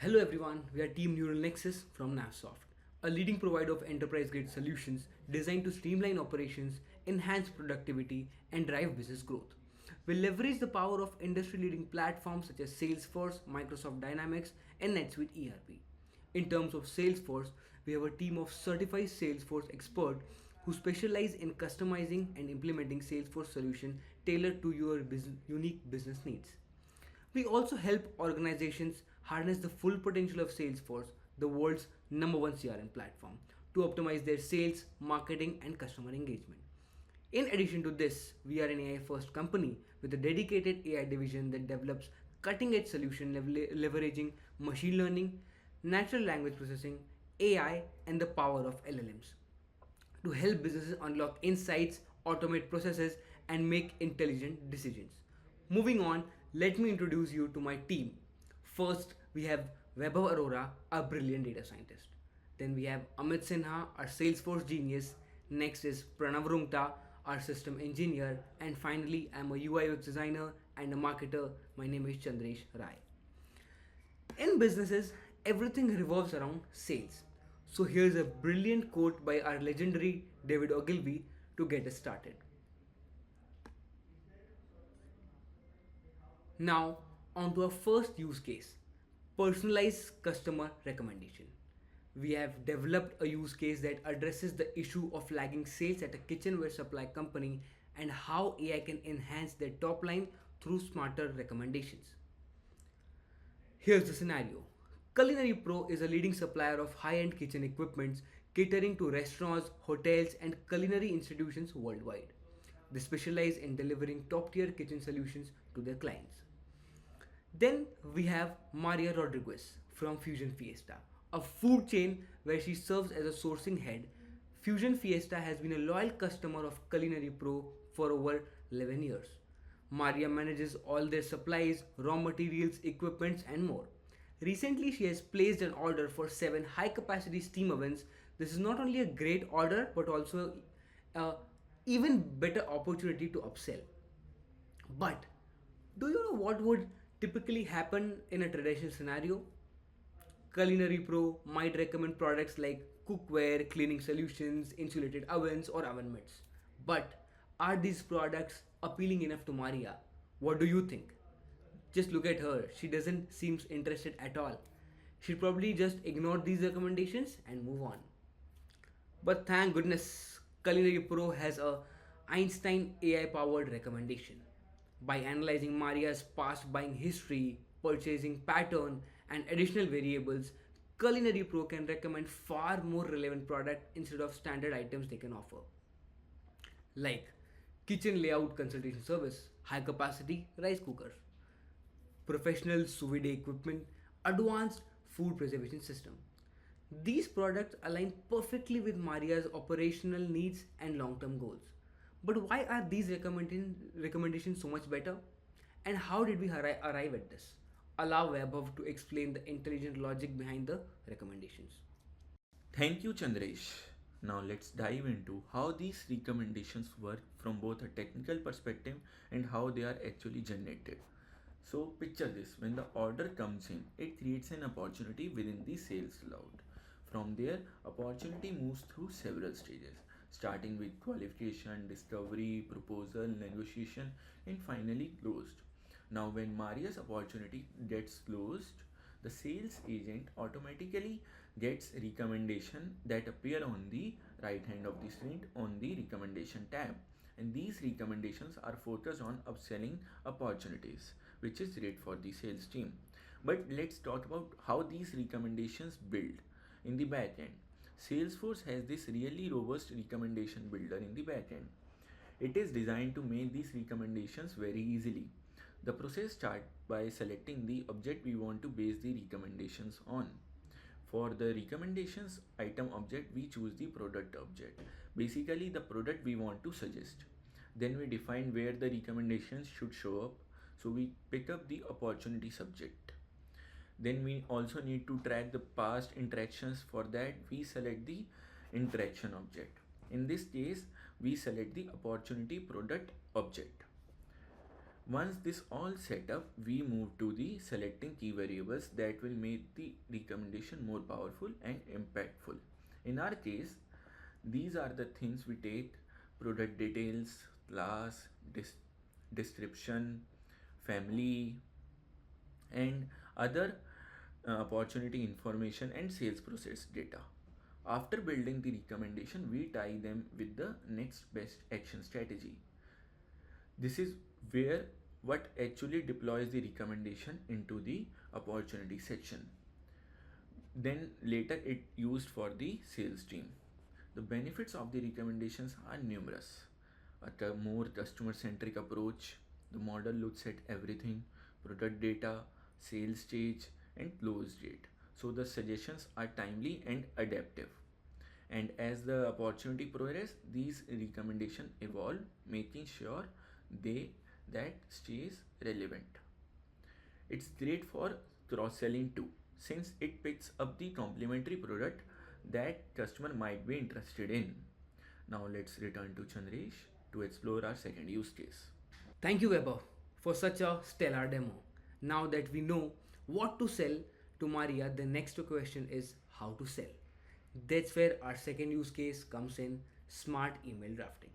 Hello everyone, we are Team Neural Nexus from Navsoft, a leading provider of enterprise-grade solutions designed to streamline operations, enhance productivity, and drive business growth. We leverage the power of industry-leading platforms such as Salesforce, Microsoft Dynamics, and NetSuite ERP. In terms of Salesforce, we have a team of certified Salesforce experts who specialize in customizing and implementing Salesforce solutions tailored to your unique business needs. We also help organizations harness the full potential of Salesforce, the world's number one CRM platform, to optimize their sales, marketing, and customer engagement. In addition to this, we are an AI first company with a dedicated AI division that develops cutting edge solutions leveraging machine learning, natural language processing, AI, and the power of LLMs to help businesses unlock insights, automate processes, and make intelligent decisions. Moving on, let me introduce you to my team. First, we have Vaibhav Arora, a brilliant data scientist. Then we have Amit Sinha, our Salesforce genius. Next is Pranav Rungta, our system engineer. And finally, I'm a UI UX designer and a marketer. My name is Chandresh Rai. In businesses, everything revolves around sales. So here's a brilliant quote by our legendary David Ogilvy to get us started. Now, on to our first use case, personalized customer recommendation. We have developed a use case that addresses the issue of lagging sales at a kitchenware supply company and how AI can enhance their top line through smarter recommendations. Here's the scenario. Culinary Pro is a leading supplier of high-end kitchen equipments catering to restaurants, hotels, and culinary institutions worldwide. They specialize in delivering top-tier kitchen solutions to their clients. Then we have Maria Rodriguez from Fusion Fiesta, a food chain where she serves as a sourcing head. Fusion Fiesta has been a loyal customer of Culinary Pro for over 11 years. Maria manages all their supplies, raw materials, equipments, and more. Recently, she has placed an order for 7 high capacity steam ovens. This is not only a great order but also a even better opportunity to upsell. But do you know what would typically happen in a traditional scenario? Culinary Pro might recommend products like cookware, cleaning solutions, insulated ovens, or oven mitts. But are these products appealing enough to Maria? What do you think? Just look at her. She doesn't seem interested at all. She'll probably just ignore these recommendations and move on. But thank goodness, Culinary Pro has a Einstein AI powered recommendation. By analyzing Maria's past buying history, purchasing pattern, and additional variables, Culinary Pro can recommend far more relevant product instead of standard items they can offer. Like kitchen layout consultation service, high capacity rice cookers, professional sous vide equipment, advanced food preservation system. These products align perfectly with Maria's operational needs and long-term goals. But why are these recommendations so much better? And how did we arrive at this? Allow Vaibhav to explain the intelligent logic behind the recommendations. Thank you, Chandresh. Now let's dive into how these recommendations work from both a technical perspective and how they are actually generated. So picture this, when the order comes in, it creates an opportunity within the sales cloud. From there, opportunity moves through several stages, starting with qualification, discovery, proposal, negotiation, and finally closed. Now, when Maria's opportunity gets closed, the sales agent automatically gets recommendation that appear on the right hand of the screen on the recommendation tab, and these recommendations are focused on upselling opportunities, which is great for the sales team. But let's talk about how these recommendations build in the back end. Salesforce has this really robust recommendation builder in the back end. It is designed to make these recommendations very easily. The process starts by selecting the object we want to base the recommendations on. For the recommendations item object, we choose the product object, basically the product we want to suggest. Then we define where the recommendations should show up. So we pick up the opportunity subject. Then we also need to track the past interactions. For that, we select the interaction object. In this case, we select the opportunity product object. Once this all set up, we move to the selecting key variables that will make the recommendation more powerful and impactful. In our case, these are the things we take: product details, class, description, family, and other opportunity information and sales process data. After building the recommendation, we tie them with the next best action strategy. This is where what actually deploys the recommendation into the opportunity section. Then later it used for the sales team. The benefits of the recommendations are numerous. A more customer centric approach, the model looks at everything: product data, sales stage, and close date. So the suggestions are timely and adaptive. And as the opportunity progresses, these recommendations evolve, making sure they that stays relevant. It's great for cross selling too, since it picks up the complementary product that customer might be interested in. Now let's return to Chandresh to explore our second use case. Thank you, Weber, for such a stellar demo. Now that we know what to sell to Maria, the next question is how to sell. That's where our second use case comes in: smart email drafting.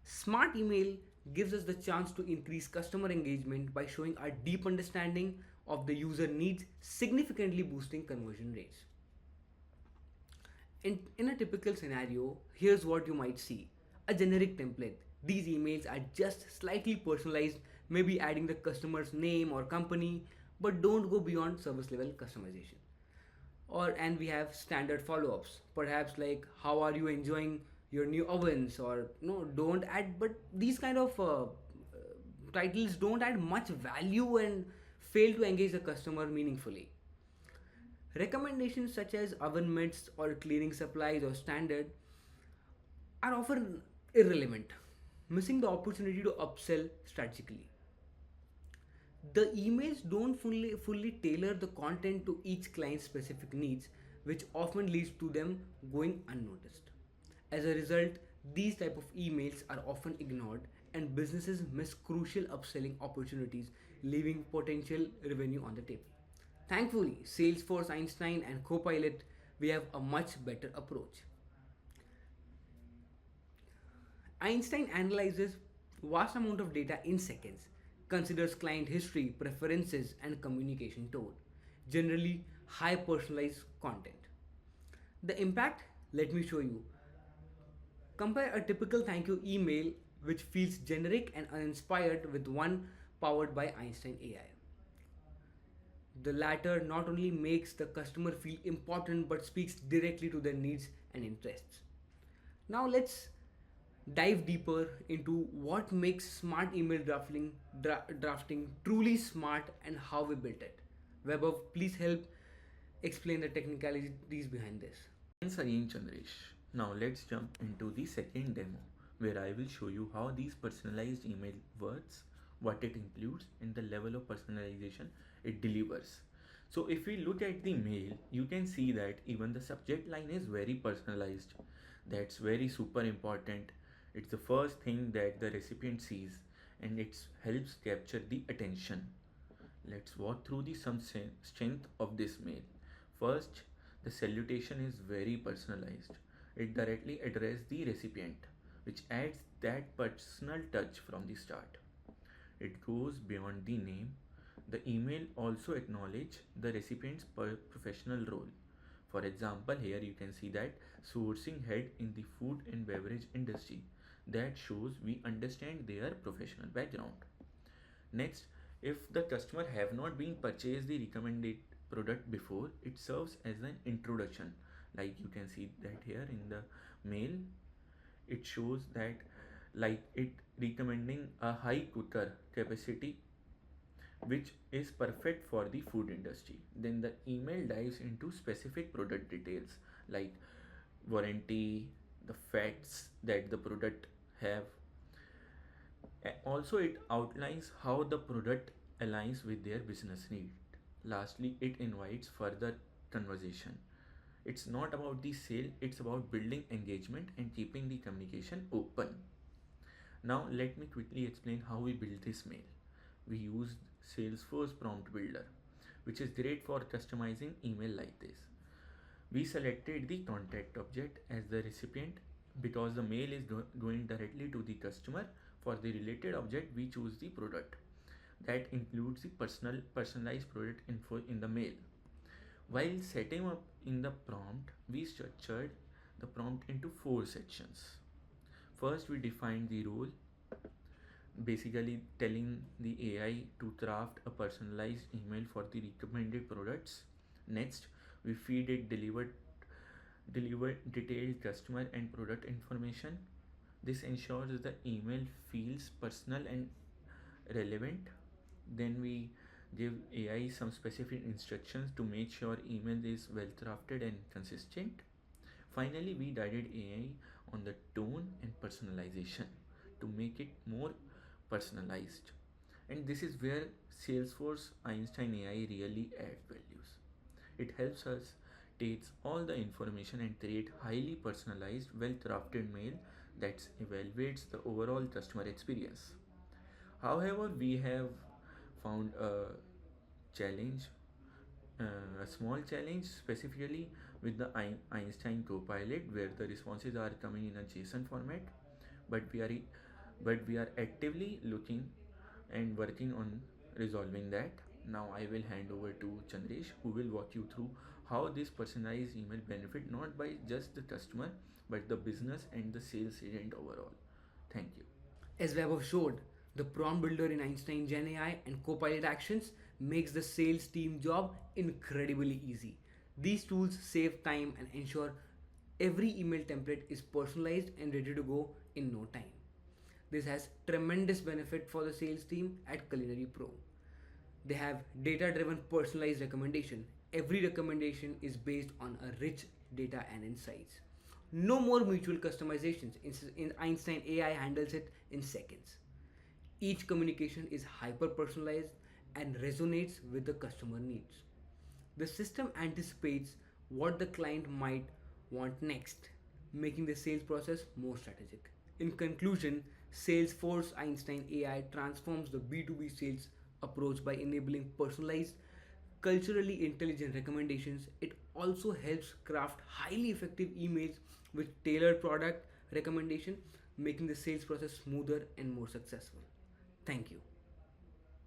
Smart email gives us the chance to increase customer engagement by showing our deep understanding of the user needs, significantly boosting conversion rates. In a typical scenario, here's what you might see: a generic template. These emails are just slightly personalized, maybe adding the customer's name or company, but don't go beyond service level customization. And we have standard follow-ups, perhaps like how are you enjoying your new ovens, or no, don't add, but these kind of titles don't add much value and fail to engage the customer meaningfully. Recommendations such as oven mitts or cleaning supplies or standard are often irrelevant, missing the opportunity to upsell strategically. The emails don't fully tailor the content to each client's specific needs, which often leads to them going unnoticed. As a result, these type of emails are often ignored and businesses miss crucial upselling opportunities, leaving potential revenue on the table. Thankfully, Salesforce, Einstein, and Copilot, we have a much better approach. Einstein analyzes vast amount of data in seconds, considers client history, preferences, and communication tone, generally high personalized content. The impact, let me show you. Compare a typical thank you email which feels generic and uninspired with one powered by Einstein AI. The latter not only makes the customer feel important but speaks directly to their needs and interests. Now let's dive deeper into what makes smart email drafting truly smart and how we built it. Weber, please help explain the technicalities behind this. Thanks again, Chandresh. Now let's jump into the second demo, where I will show you how these personalized email works, what it includes, and the level of personalization it delivers. So if we look at the mail, you can see that even the subject line is very personalized. That's very super important. It's the first thing that the recipient sees, and it helps capture the attention. Let's walk through the some strength of this mail. First, the salutation is very personalized. It directly addresses the recipient, which adds that personal touch from the start. It goes beyond the name. The email also acknowledges the recipient's professional role. For example, here you can see that sourcing head in the food and beverage industry. That shows we understand their professional background. Next, if the customer have not been purchased the recommended product before, it serves as an introduction. Like you can see that here in the mail, it shows that like it recommending a high cooker capacity which is perfect for the food industry. Then the email dives into specific product details like warranty, the facts that the product have. Also, it outlines how the product aligns with their business need. Lastly, it invites further conversation. It's not about the sale, it's about building engagement and keeping the communication open. Now, let me quickly explain how we build this mail. we used Salesforce Prompt Builder, which is great for customizing email like this. We selected the contact object as the recipient because the mail is going directly to the customer. For the related object, we choose the product. That includes the personalized product info in the mail. While setting up in the prompt, we structured the prompt into four sections. First, we defined the role, basically telling the AI to craft a personalized email for the recommended products. Next, we feed it delivered detailed customer and product information. This ensures the email feels personal and relevant. Then we give AI some specific instructions to make sure email is well crafted and consistent. Finally, we guided AI on the tone and personalization to make it more personalized. And this is where Salesforce Einstein AI really adds values. It helps us takes all the information and create highly personalized, well crafted mail that evaluates the overall customer experience. However, we have found challenge, a small challenge specifically with the Einstein Copilot, where the responses are coming in a JSON format, but we are actively looking and working on resolving that. Now I will hand over to Chandresh, who will walk you through how this personalized email benefit not by just the customer but the business and the sales agent overall. Thank you. As Vaibhav showed, the prompt builder in Einstein Gen AI and Copilot Actions makes the sales team job incredibly easy. These tools save time and ensure every email template is personalized and ready to go in no time. This has tremendous benefit for the sales team at Culinary Pro. They have data driven personalized recommendation. Every recommendation is based on a rich data and insights. No more mutual customizations. In Einstein AI handles it in seconds. Each communication is hyper personalized and resonates with the customer needs. The system anticipates what the client might want next, making the sales process more strategic. In conclusion, Salesforce Einstein AI transforms the B2B sales approach by enabling personalized, culturally intelligent recommendations. It also helps craft highly effective emails with tailored product recommendation, making the sales process smoother and more successful. Thank you.